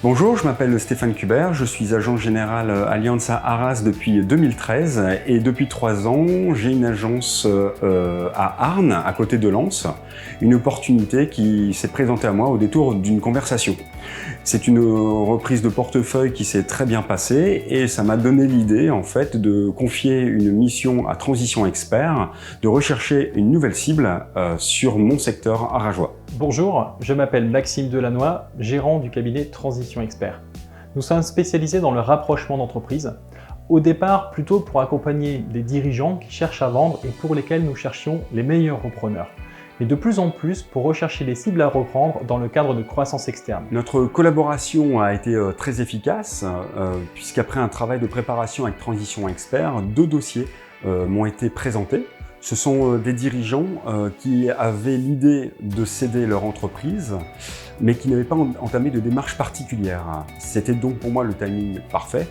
Bonjour, je m'appelle Stéphane Kubert, je suis agent général Allianz à Arras depuis 2013 et depuis 3 ans, j'ai une agence à Arnes, à côté de Lens, une opportunité qui s'est présentée à moi au détour d'une conversation. C'est une reprise de portefeuille qui s'est très bien passée et ça m'a donné l'idée en fait de confier une mission à Transition Expert, de rechercher une nouvelle cible sur mon secteur arageois. Bonjour, je m'appelle Maxime Delannoy, gérant du cabinet Transition Expert. Nous sommes spécialisés dans le rapprochement d'entreprises, au départ plutôt pour accompagner des dirigeants qui cherchent à vendre et pour lesquels nous cherchions les meilleurs repreneurs. Mais de plus en plus pour rechercher les cibles à reprendre dans le cadre de croissance externe. Notre collaboration a été très efficace puisqu'après un travail de préparation avec Transition Expert, 2 dossiers m'ont été présentés. Ce sont des dirigeants qui avaient l'idée de céder leur entreprise, mais qui n'avaient pas entamé de démarche particulière. C'était donc pour moi le timing parfait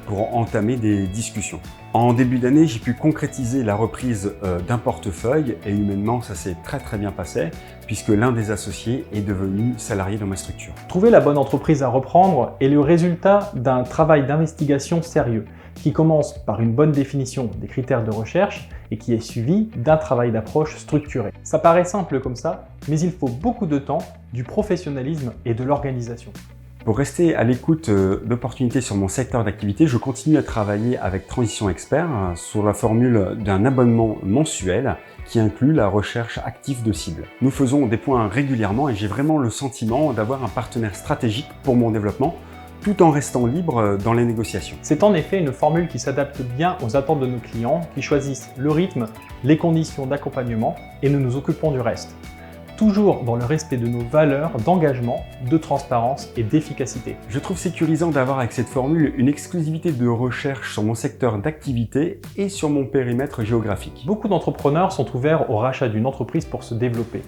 pour entamer des discussions. En début d'année, j'ai pu concrétiser la reprise d'un portefeuille et humainement, ça s'est très bien passé puisque l'un des associés est devenu salarié dans ma structure. Trouver la bonne entreprise à reprendre est le résultat d'un travail d'investigation sérieux qui commence par une bonne définition des critères de recherche et qui est suivi d'un travail d'approche structuré. Ça paraît simple comme ça, mais il faut beaucoup de temps, du professionnalisme et de l'organisation. Pour rester à l'écoute d'opportunités sur mon secteur d'activité, je continue à travailler avec Transition Expert sur la formule d'un abonnement mensuel qui inclut la recherche active de cibles. Nous faisons des points régulièrement et j'ai vraiment le sentiment d'avoir un partenaire stratégique pour mon développement, tout en restant libre dans les négociations. C'est en effet une formule qui s'adapte bien aux attentes de nos clients qui choisissent le rythme, les conditions d'accompagnement et nous nous occupons du reste. Toujours dans le respect de nos valeurs d'engagement, de transparence et d'efficacité. Je trouve sécurisant d'avoir avec cette formule une exclusivité de recherche sur mon secteur d'activité et sur mon périmètre géographique. Beaucoup d'entrepreneurs sont ouverts au rachat d'une entreprise pour se développer.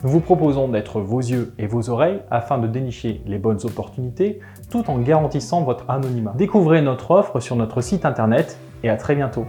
Nous vous proposons d'être vos yeux et vos oreilles afin de dénicher les bonnes opportunités tout en garantissant votre anonymat. Découvrez notre offre sur notre site internet et à très bientôt.